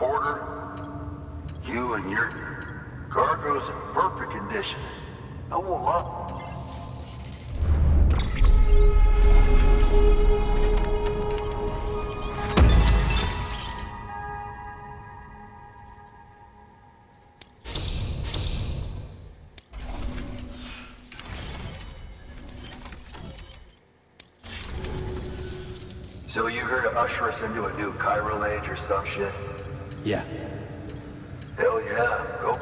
Porter, you and your cargo's in perfect condition. I won't lie. So you here to usher us into a new chiral age or some shit? Yeah. Hell yeah, go.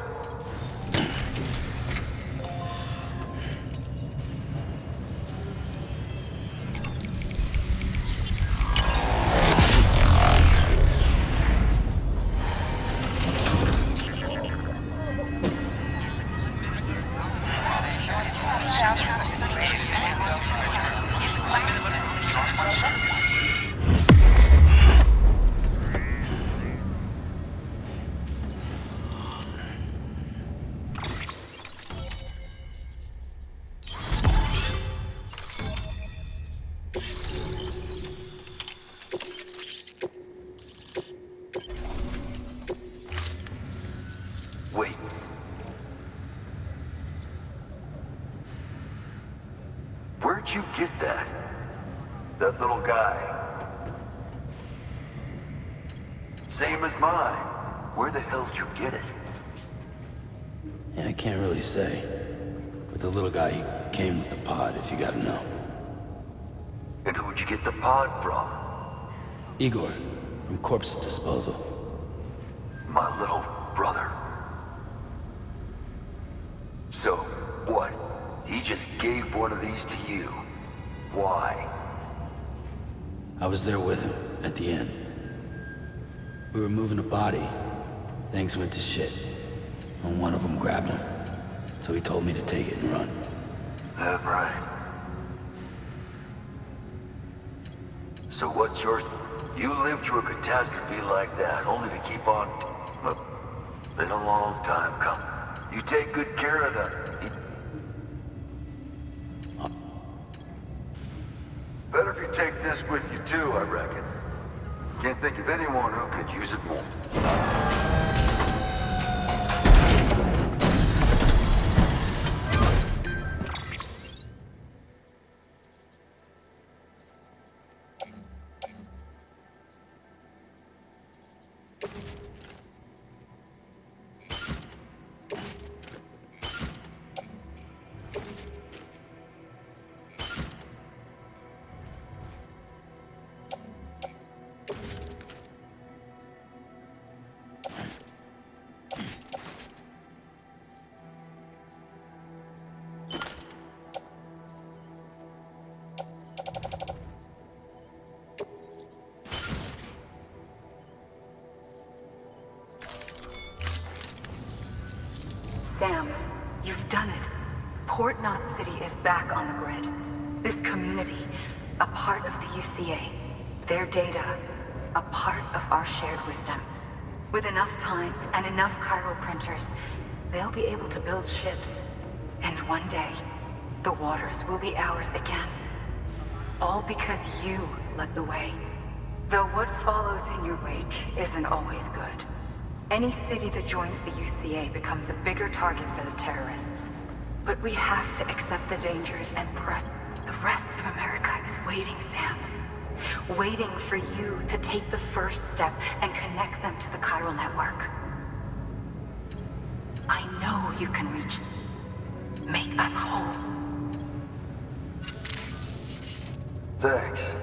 Wait. Where'd you get that? That little guy? Same as mine. Where the hell did you get it? Yeah, I can't really say. But the little guy, he came with the pod, if you gotta know. And who'd you get the pod from? Igor, from Corpse Disposal. My little brother. So, what? He just gave one of these to you. Why? I was there with him, at the end. We were moving a body. Things went to shit. And one of them grabbed him. So he told me to take it and run. That right. So what's yours? You lived through a catastrophe like that, only to keep on... Look, been a long time coming. You take good care of them. Better if you take this with you too, I reckon. Can't think of anyone who could use it more. Sam, you've done it. Port Knot City is back on the grid. This community, a part of the UCA. Their data, a part of our shared wisdom. With enough time and enough chiral printers, they'll be able to build ships. And one day, the waters will be ours again. All because you led the way. Though what follows in your wake isn't always good. Any city that joins the UCA becomes a bigger target for the terrorists. But we have to accept the dangers and press. The rest of America is waiting, Sam. Waiting for you to take the first step and connect them to the chiral network. I know you can reach them. Make us whole. Thanks.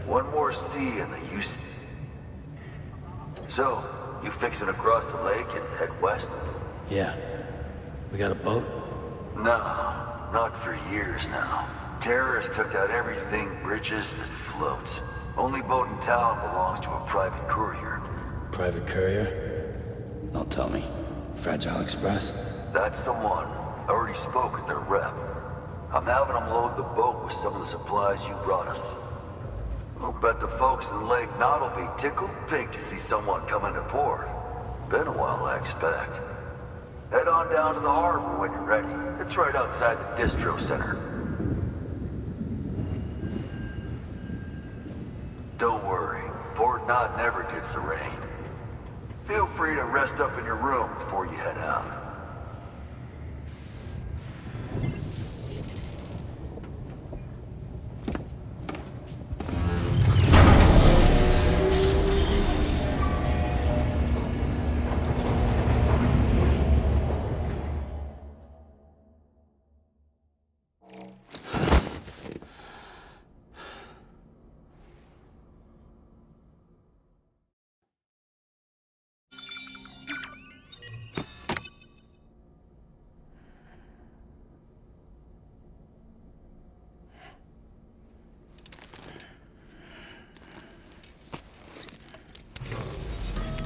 One more C in the UC. So, you fixing to cross the lake and head west? Yeah. We got a boat? No, not for years now. Terrorists took out everything bridges that floats. Only boat in town belongs to a private courier. Private courier? Don't tell me. Fragile Express? That's the one. I already spoke with their rep. I'm having them load the boat with some of the supplies you brought us. I'll bet the folks in Lake Knot will be tickled pink to see someone come into port. Been a while, I expect. Head on down to the harbor when you're ready. It's right outside the distro center. Don't worry, Port Knot never gets the rain. Feel free to rest up in your room before you head out.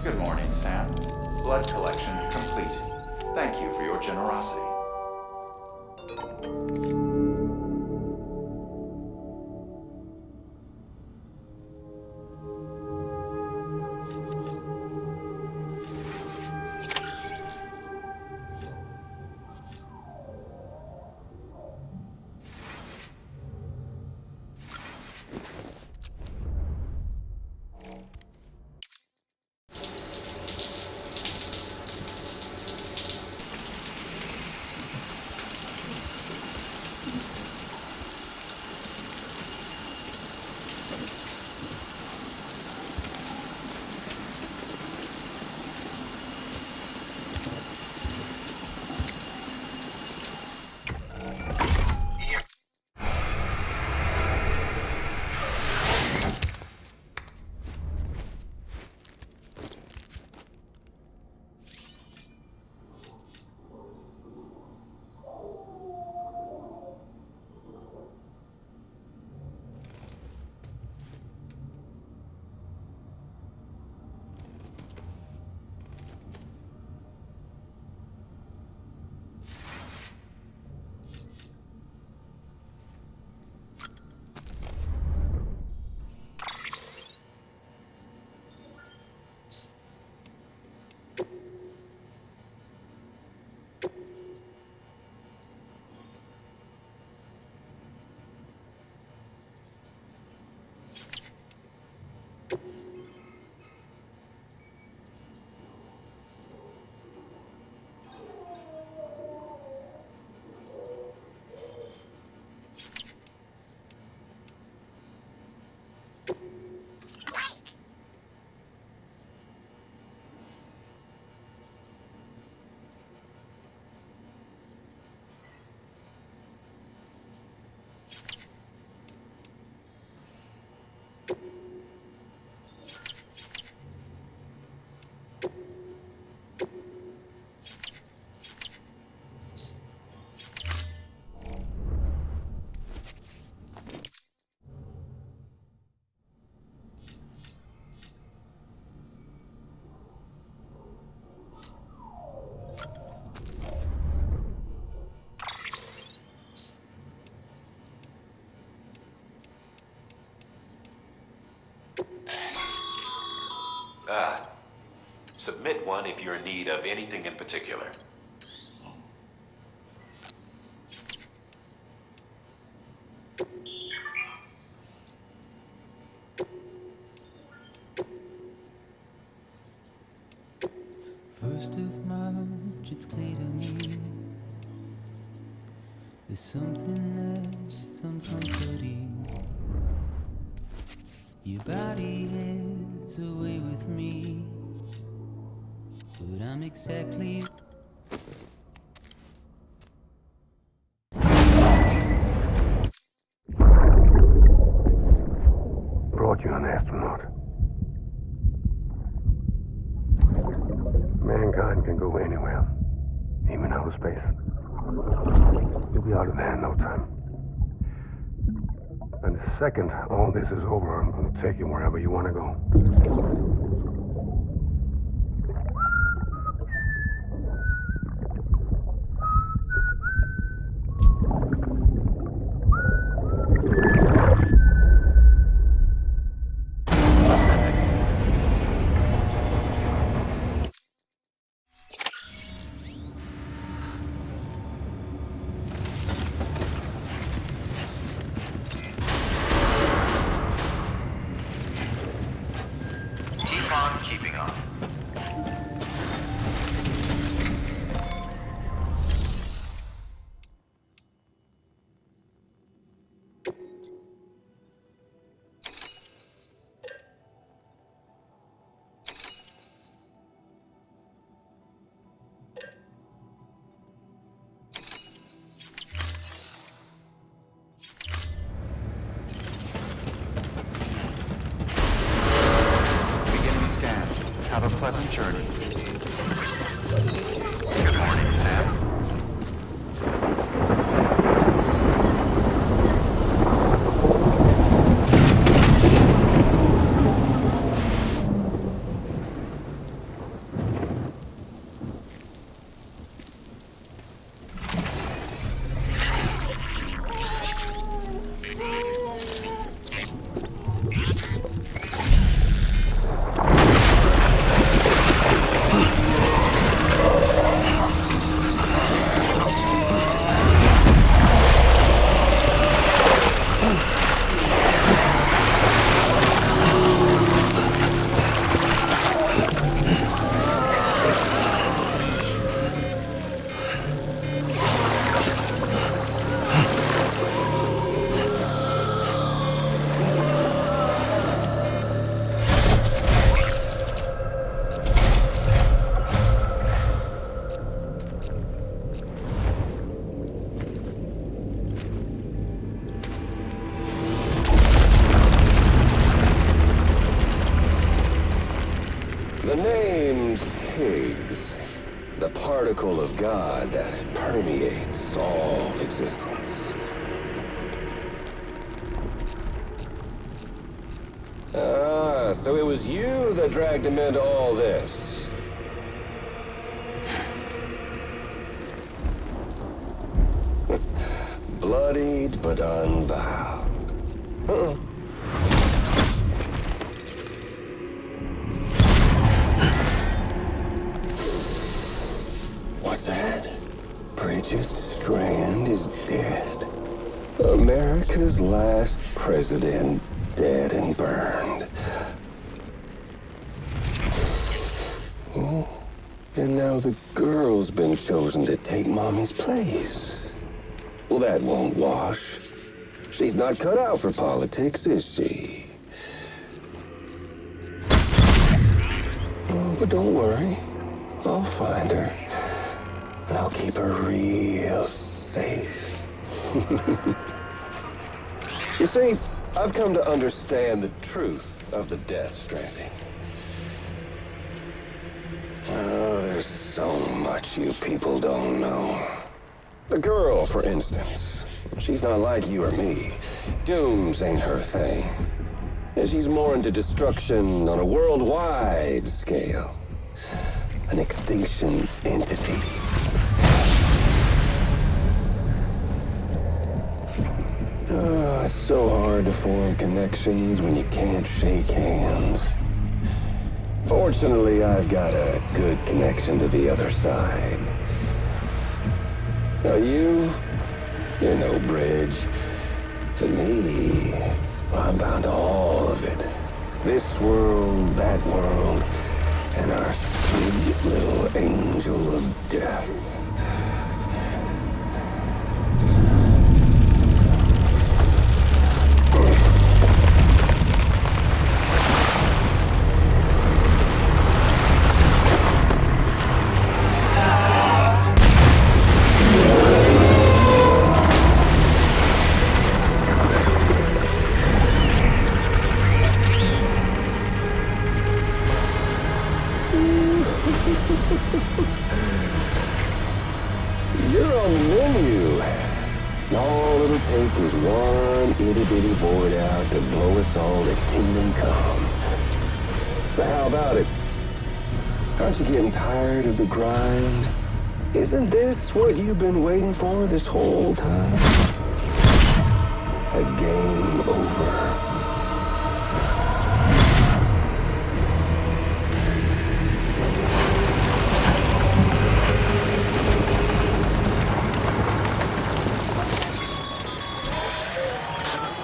Good morning, Sam. Blood collection complete. Thank you for your generosity. Submit one if you're in need of anything in particular. First of March, it's clear to me there's something that's uncomforting. Your body has a way with me, but I'm exactly brought you an astronaut. Mankind can go anywhere, even outer space. You'll be out of there in no time. And the second all this is over, I'm going to take you wherever you want to go. Good morning, Sam. The name's Higgs, the particle of God that permeates all existence. Ah, so it was you that dragged him into all this. Bloodied but unvowed. Uh-uh. What's that? Bridget Strand is dead. America's last president dead and burned. Oh, and now the girl's been chosen to take Mommy's place. Well, that won't wash. She's not cut out for politics, is she? Oh, but don't worry. I'll find her. And I'll keep her real safe. You see, I've come to understand the truth of the Death Stranding. Oh, there's so much you people don't know. The girl, for instance, she's not like you or me. Dooms ain't her thing. And she's more into destruction on a worldwide scale. An extinction entity. Oh, it's so hard to form connections when you can't shake hands. Fortunately, I've got a good connection to the other side. Now you're no bridge. But me, I'm bound to all of it. This world, that world, and our sweet little angel of death. You're on the menu. All it'll take is one itty-bitty void out to blow us all to kingdom come. So how about it? Aren't you getting tired of the grind? Isn't this what you've been waiting for this whole time? A game over.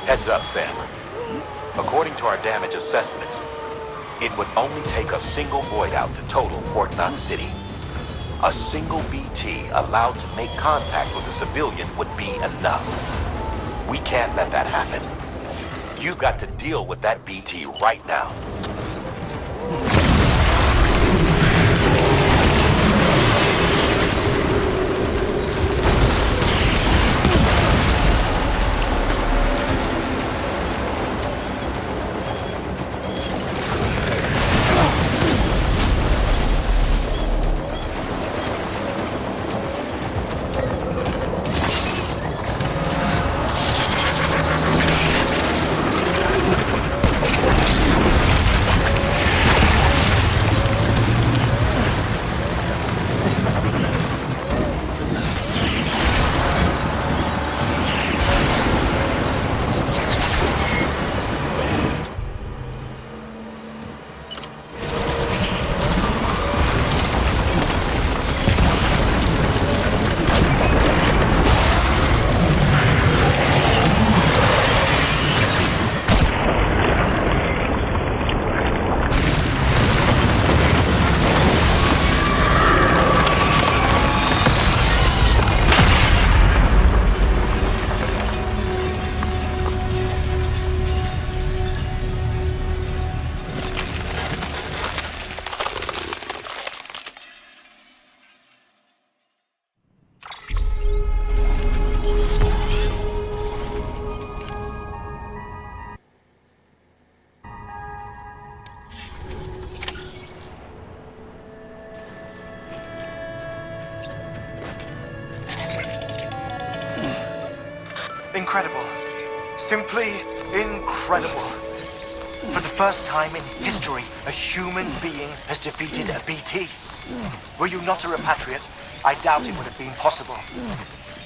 Heads up, Sam. According to our damage assessments, it would only take a single void out to total Port Knot City. A single BT allowed to make contact with a civilian would be enough. We can't let that happen. You've got to deal with that BT right now. Incredible. Simply incredible. For the first time in history, a human being has defeated a BT. Were you not a repatriate, I doubt it would have been possible.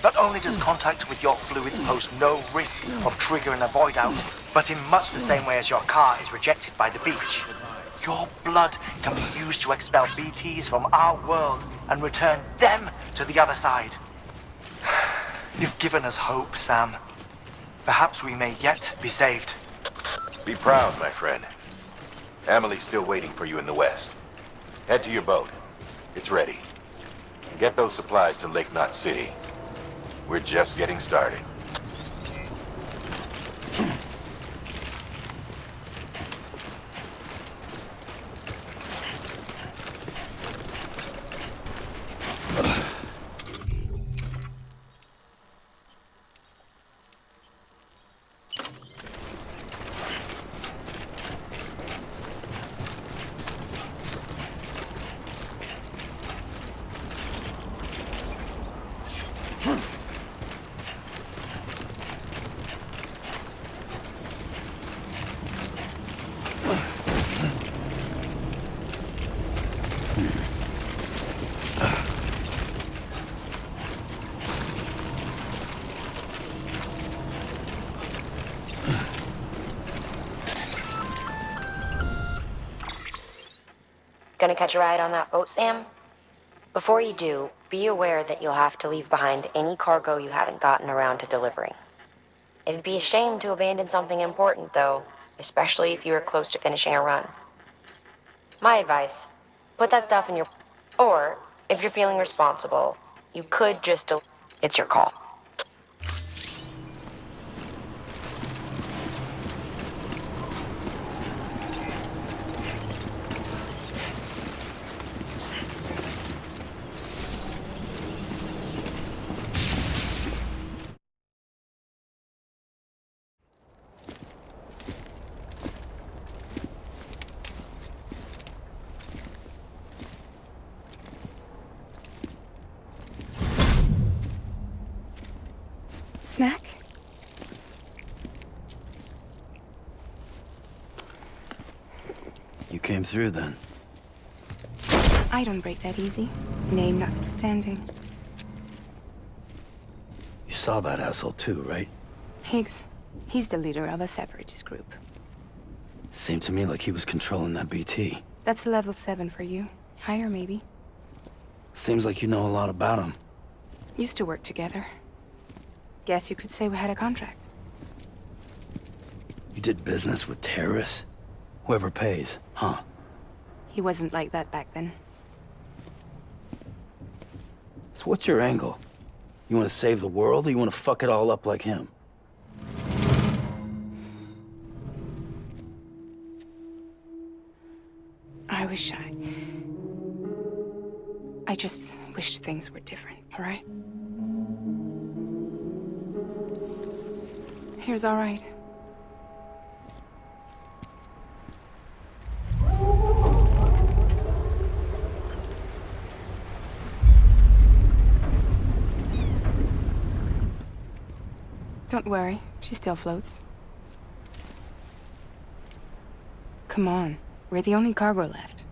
Not only does contact with your fluids pose no risk of triggering a void out, but in much the same way as your car is rejected by the beach, your blood can be used to expel BTs from our world and return them to the other side. You've given us hope, Sam. Perhaps we may yet be saved. Be proud, my friend. Emily's still waiting for you in the west. Head to your boat. It's ready. And get those supplies to Lake Knot City. We're just getting started. Gonna catch a ride on that boat, Sam? Before you do, be aware that you'll have to leave behind any cargo you haven't gotten around to delivering. It'd be a shame to abandon something important, though, especially if you were close to finishing a run. My advice, put that stuff in your... Or, if you're feeling responsible, you could just... It's your call. Snack? You came through then. I don't break that easy. Name notwithstanding. You saw that asshole too, right? Higgs. He's the leader of a separatist group. Seemed to me like he was controlling that BT. That's level 7 for you. Higher, maybe. Seems like you know a lot about him. Used to work together. Guess you could say we had a contract. You did business with terrorists? Whoever pays, huh? He wasn't like that back then. So what's your angle? You want to save the world, or you want to fuck it all up like him? I just wished things were different, all right? Here's all right. Don't worry, she still floats. Come on, we're the only cargo left.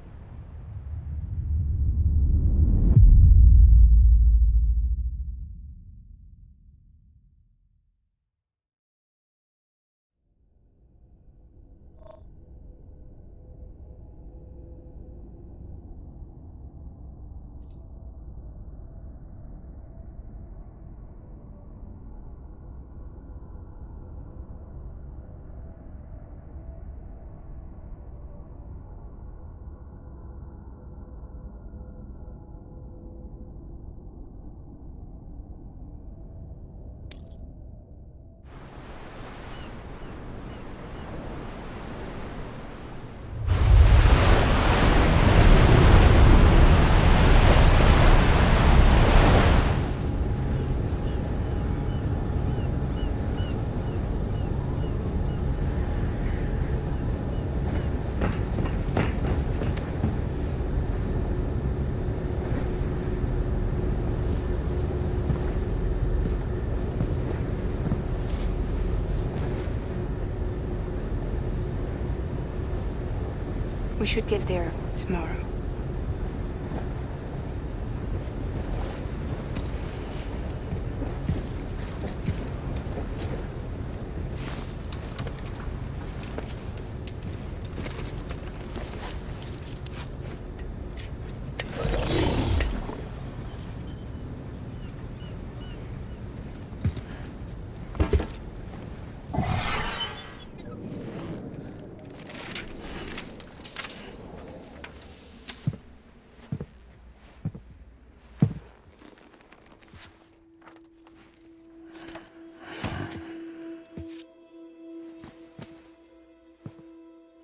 We should get there tomorrow.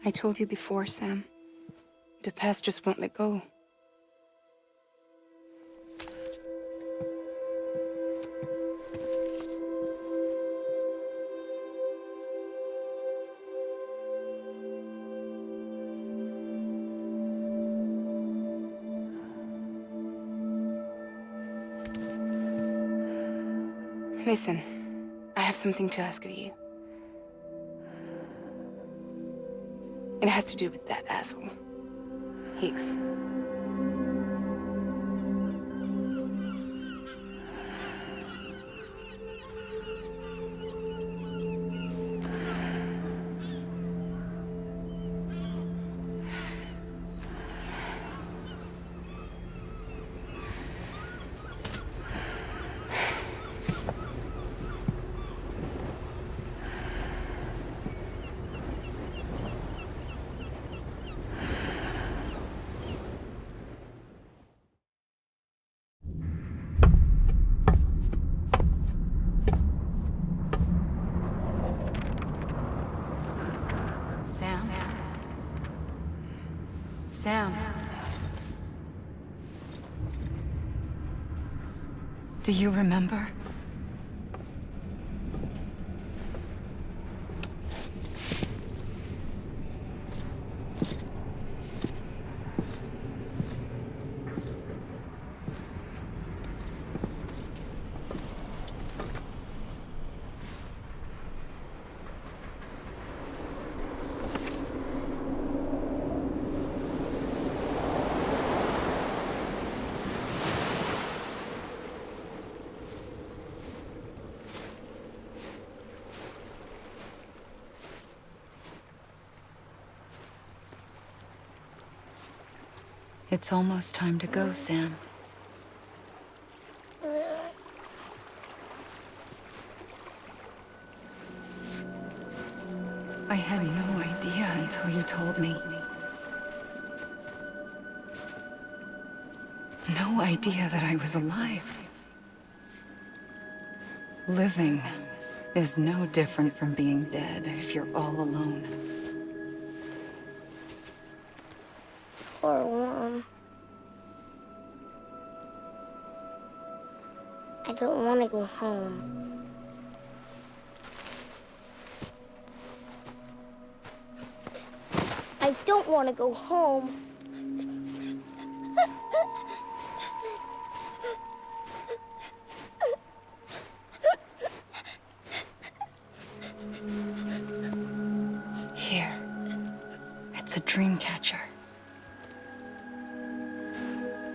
I told you before, Sam. The past just won't let go. Listen, I have something to ask of you. It has to do with that asshole, Higgs. Sam. Do you remember? It's almost time to go, Sam. I had no idea until you told me. No idea that I was alive. Living is no different from being dead if you're all alone. Poor Mom. I don't want to go home. I don't want to go home. Here. It's a dream catcher.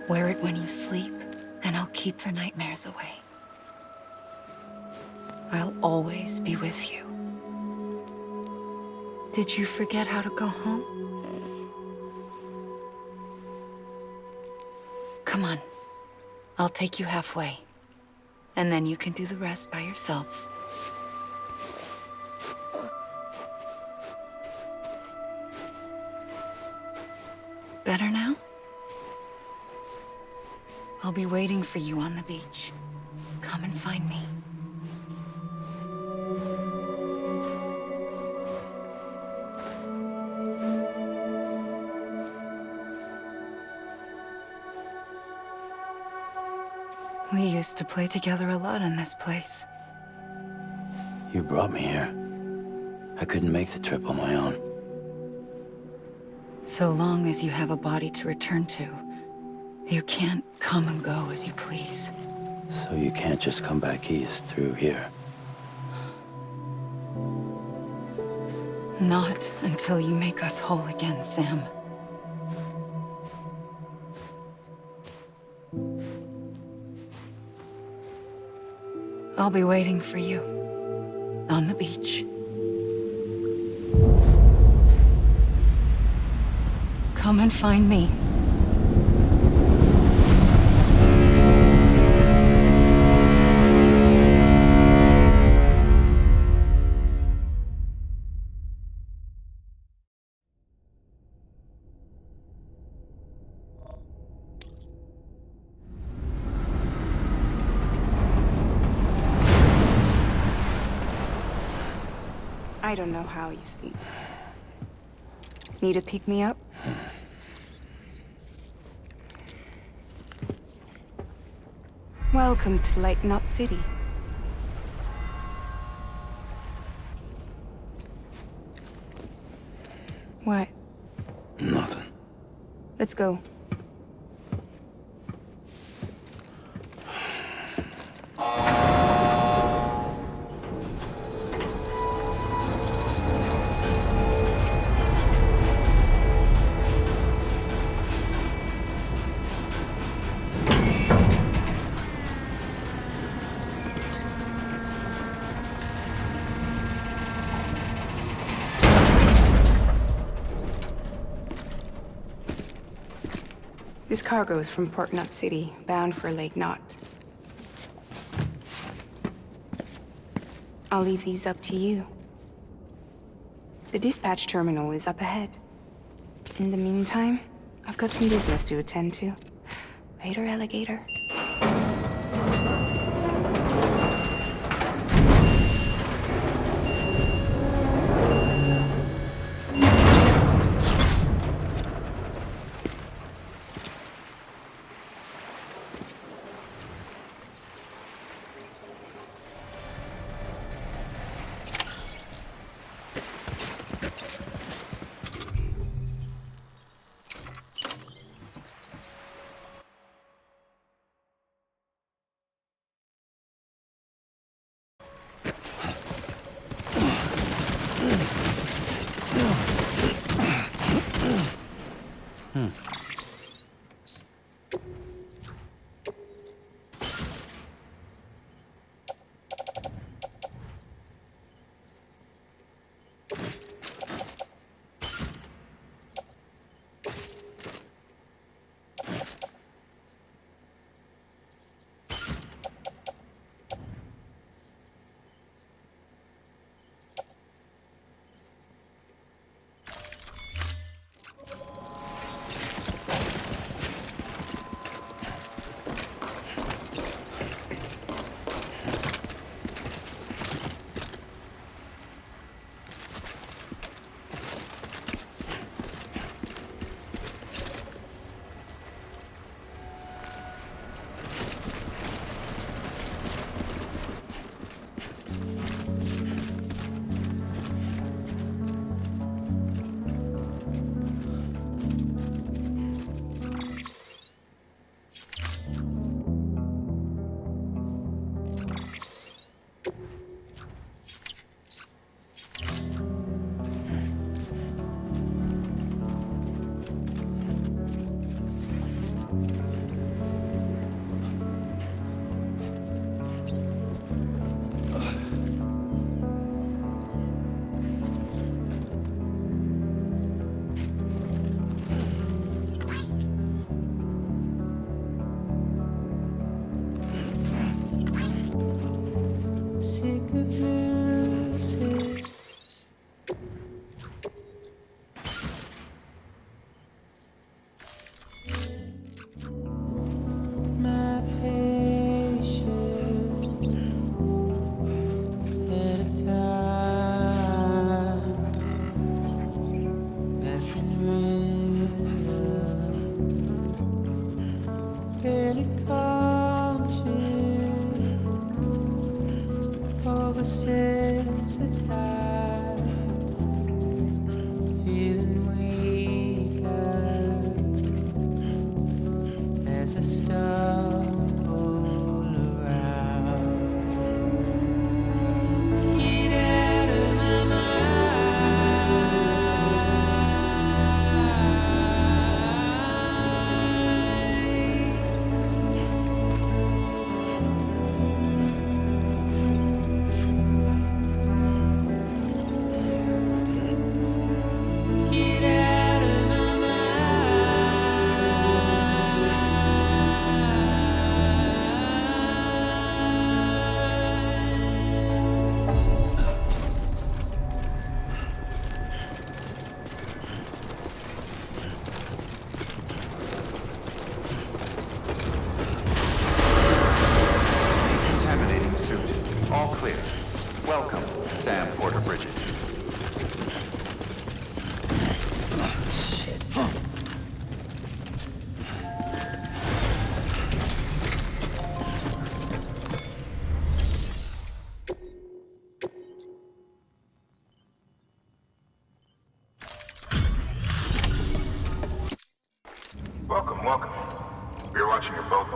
Wear it when you sleep, and I'll keep the nightmares away. I'll always be with you. Did you forget how to go home? Come on. I'll take you halfway. And then you can do the rest by yourself. Better now? I'll be waiting for you on the beach. Come and find me. We used to play together a lot in this place. You brought me here. I couldn't make the trip on my own. So long as you have a body to return to, you can't come and go as you please. So you can't just come back east through here? Not until you make us whole again, Sam. I'll be waiting for you. On the beach. Come and find me. I don't know how you sleep. Need to pick me up? Welcome to Lake Knot City. What? Nothing. Let's go. This cargo is from Port Knot City, bound for Lake Knot. I'll leave these up to you. The dispatch terminal is up ahead. In the meantime, I've got some business to attend to. Later, alligator.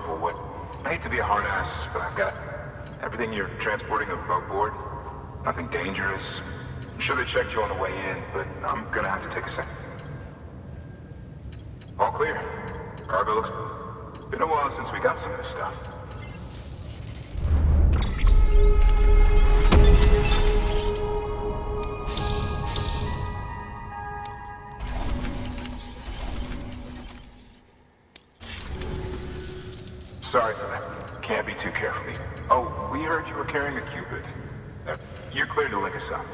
of what... I hate to be a hard ass, but I've got everything you're transporting aboard. Nothing dangerous. I'm sure they checked you on the way in, but I'm gonna have to take a second. All clear. Cargo looks... Been a while since we got some of this stuff. Sorry for that. Can't be too careful. Oh, we heard you were carrying a Cupid. You're clear to link us up.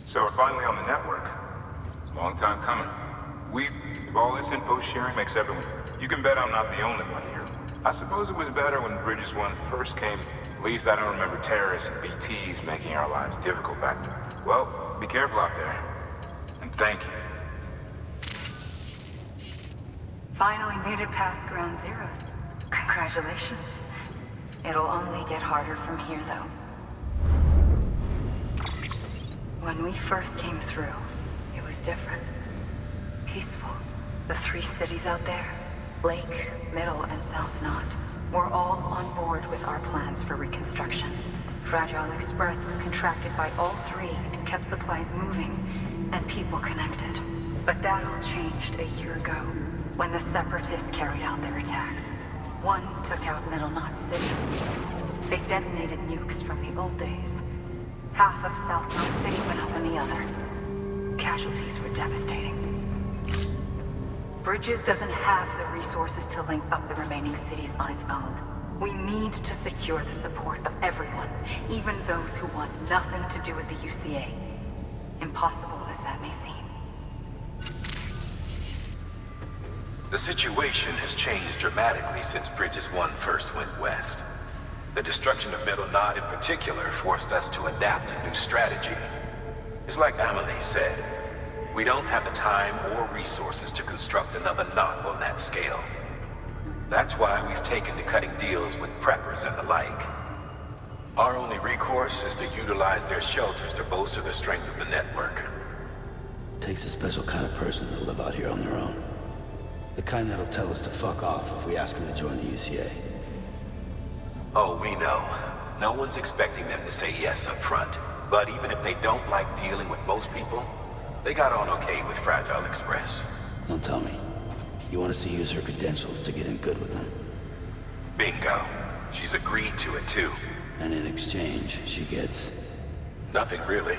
So we're finally on the network. Long time coming. All this info sharing makes everyone... You can bet I'm not the only one here. I suppose it was better when Bridges 1 first came. At least I don't remember terrorists and BTs making our lives difficult back then. Well, be careful out there. And thank you. Finally made it past ground zeros. Congratulations. It'll only get harder from here, though. When we first came through, it was different. Peaceful. The 3 cities out there, Lake, Middle, and South Knot, were all on board with our plans for reconstruction. Fragile Express was contracted by all 3 and kept supplies moving and people connected. But that all changed a year ago, when the Separatists carried out their attacks. One took out Middle Knot City. They detonated nukes from the old days. Half of South Knot City went up in the other. Casualties were devastating. Bridges doesn't have the resources to link up the remaining cities on its own. We need to secure the support of everyone, even those who want nothing to do with the UCA. Impossible as that may seem. The situation has changed dramatically since Bridges 1 first went west. The destruction of Middle Knot in particular forced us to adapt a new strategy. It's like Amelie said, we don't have the time or resources to construct another knot on that scale. That's why we've taken to cutting deals with preppers and the like. Our only recourse is to utilize their shelters to bolster the strength of the network. Takes a special kind of person to live out here on their own. The kind that'll tell us to fuck off if we ask them to join the UCA. Oh, we know. No one's expecting them to say yes up front. But even if they don't like dealing with most people, they got on okay with Fragile Express. Don't tell me. You want us to use her credentials to get in good with them? Bingo. She's agreed to it too. And in exchange, she gets... Nothing really.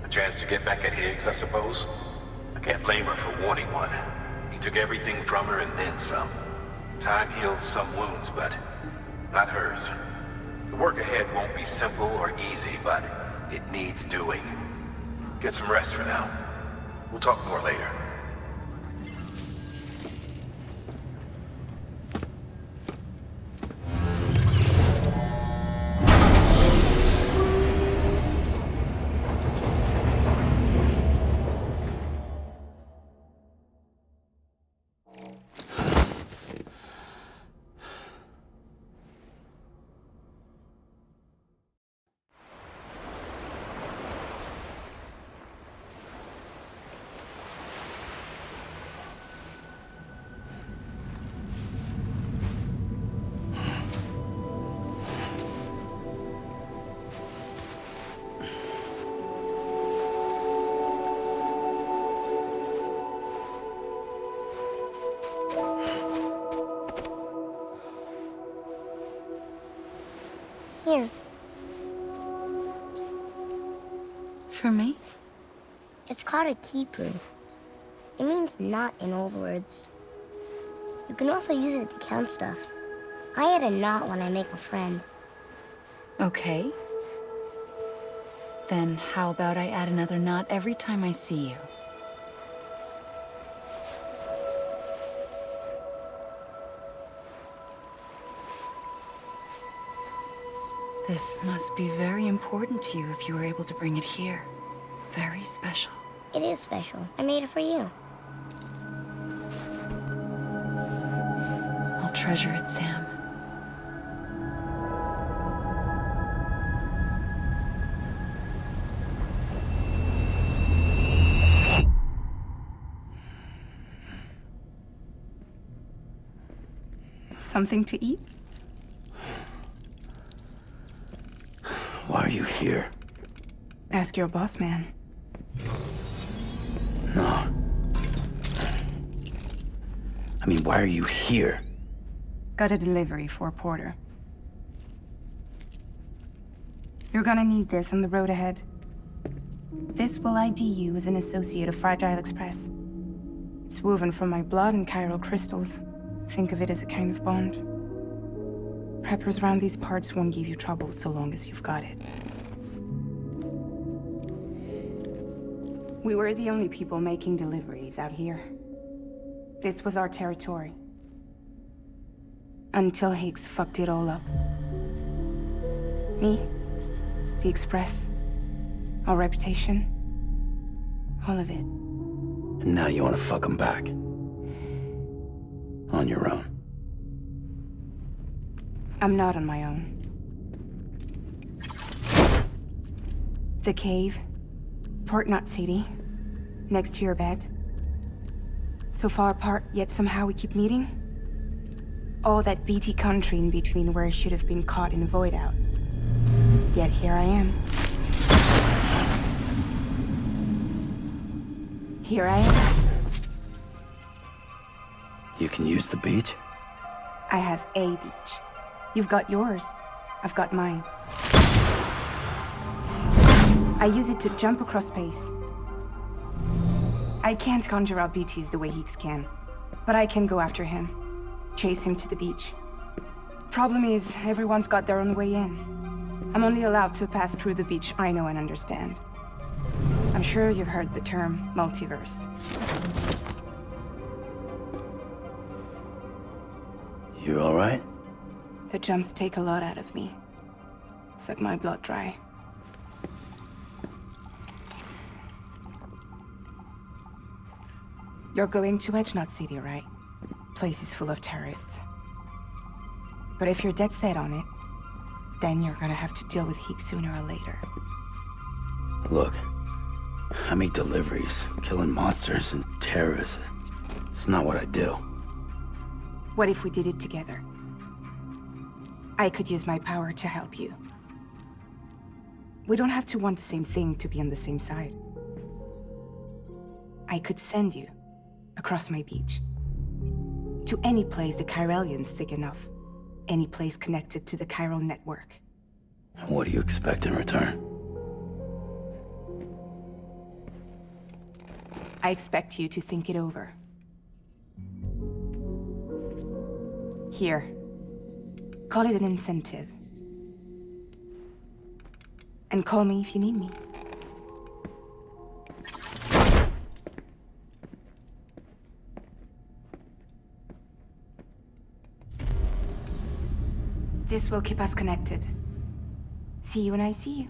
A chance to get back at Higgs, I suppose? I can't blame her for wanting one. He took everything from her and then some. Time heals some wounds, but not hers. The work ahead won't be simple or easy, but it needs doing. Get some rest for now. We'll talk more later. called a keeper. It means knot in old words. You can also use it to count stuff. I add a knot when I make a friend. Okay. Then how about I add another knot every time I see you? This must be very important to you if you were able to bring it here. Very special. It is special. I made it for you. I'll treasure it, Sam. Something to eat? Why are you here? Ask your boss man. No. I mean, why are you here? Got a delivery for Porter. You're gonna need this on the road ahead. This will ID you as an associate of Fragile Express. It's woven from my blood and chiral crystals. Think of it as a kind of bond. Preppers around these parts won't give you trouble so long as you've got it. We were the only people making deliveries out here. This was our territory. Until Higgs fucked it all up. Me, the Express, our reputation, all of it. And now you want to fuck him back. On your own. I'm not on my own. The cave, Port Knot City, next to your bed. So far apart, yet somehow we keep meeting. All that BT country in between where I should have been caught in a void out. Yet here I am. Here I am. You can use the beach? I have a beach. You've got yours. I've got mine. I use it to jump across space. I can't conjure up BTs the way Higgs can, but I can go after him, chase him to the beach. Problem is, everyone's got their own way in. I'm only allowed to pass through the beach I know and understand. I'm sure you've heard the term multiverse. You all right? The jumps take a lot out of me. Suck my blood dry. You're going to Edge Knot City, right? Place is full of terrorists. But if you're dead set on it, then you're gonna have to deal with Higgs sooner or later. Look, I make deliveries, killing monsters and terrorists. It's not what I do. What if we did it together? I could use my power to help you. We don't have to want the same thing to be on the same side. I could send you across my beach. To any place the Chiralian's thick enough. Any place connected to the chiral network. What do you expect in return? I expect you to think it over. Here. Call it an incentive. And call me if you need me. This will keep us connected. See you when I see you.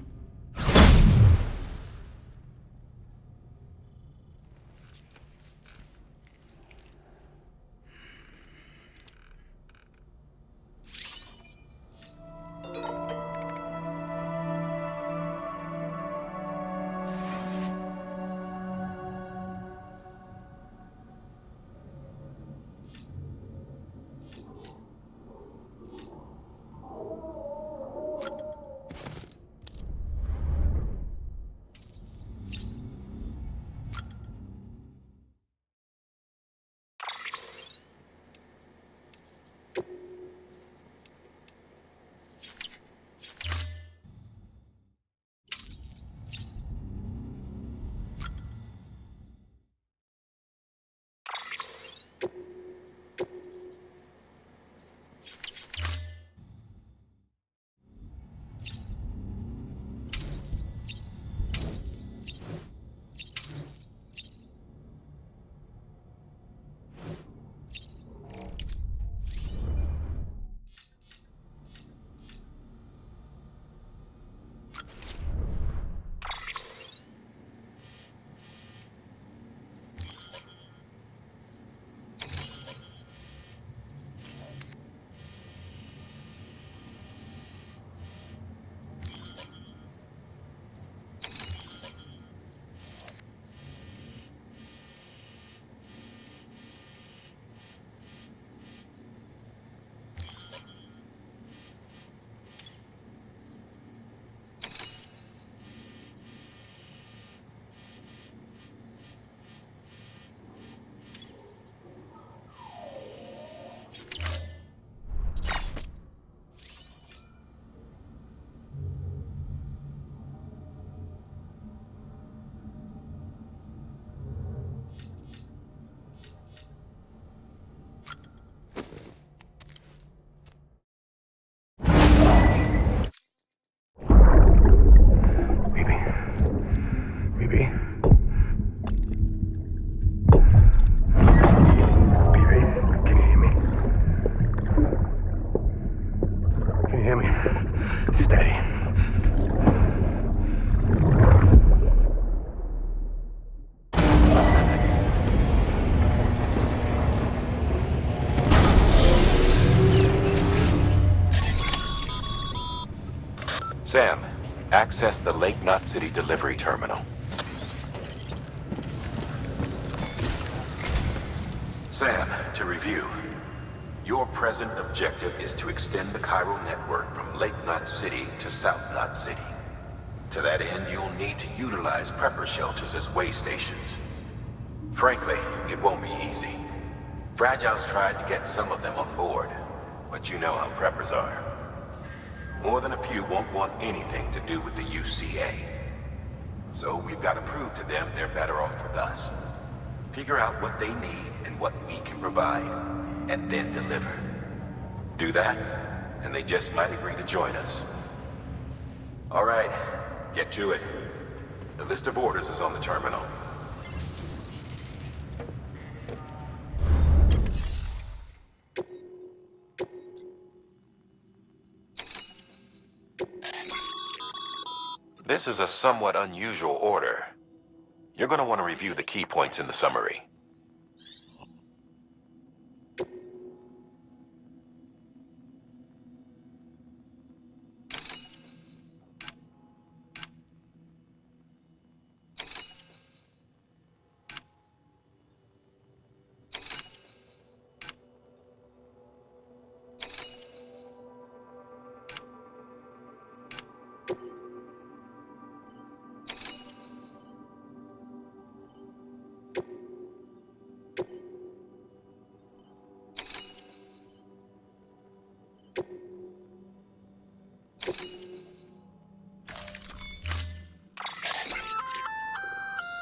Sam, access the Lake Knot City delivery terminal. Sam, to review. Your present objective is to extend the chiral network from Lake Knot City to South Knot City. To that end, you'll need to utilize prepper shelters as way stations. Frankly, it won't be easy. Fragile's tried to get some of them on board, but you know how preppers are. More than a few won't want anything to do with the UCA. So we've got to prove to them they're better off with us. Figure out what they need and what we can provide, and then deliver. Do that, and they just might agree to join us. All right, get to it. The list of orders is on the terminal. This is a somewhat unusual order. You're going to want to review the key points in the summary.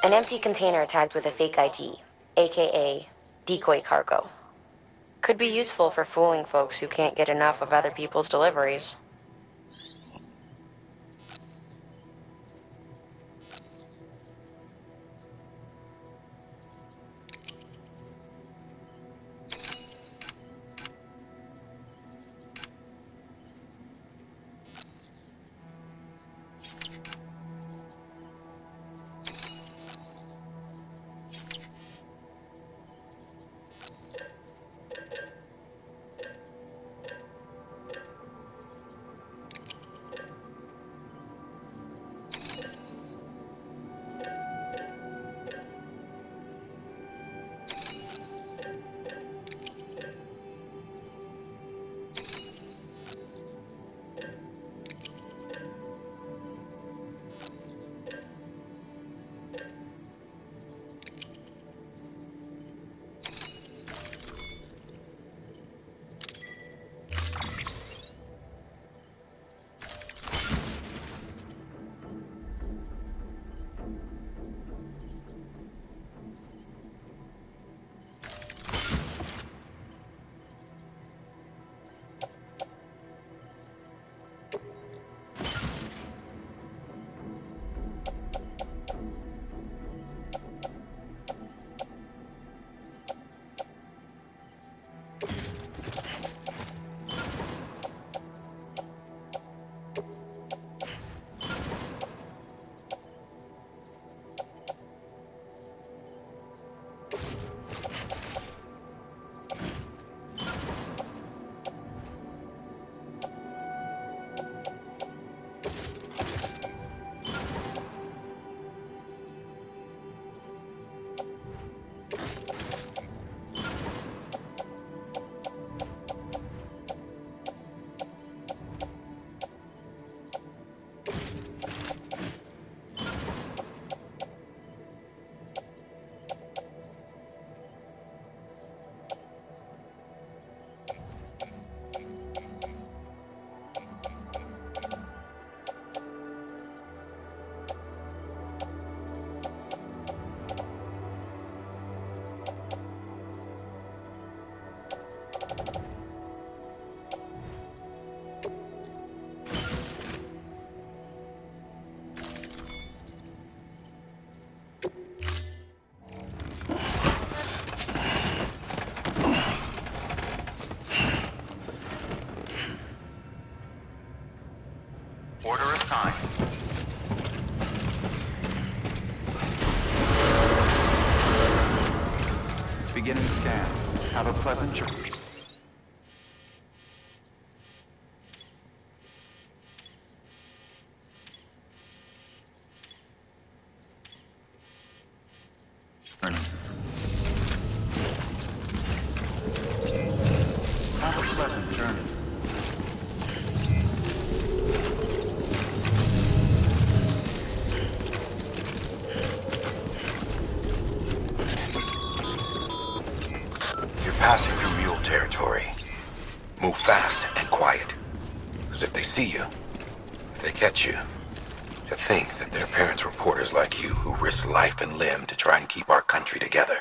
An empty container tagged with a fake ID, aka decoy cargo. Could be useful for fooling folks who can't get enough of other people's deliveries. Order assigned. Beginning scan. Have a pleasant journey. passing through mule territory. Move fast and quiet. Because if they see you, if they catch you, to think that their parents were porters like you who risked life and limb to try and keep our country together.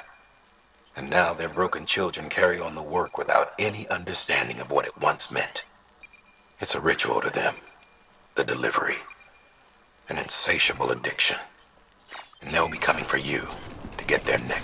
And now their broken children carry on the work without any understanding of what it once meant. It's a ritual to them. The delivery. An insatiable addiction. And they'll be coming for you to get their next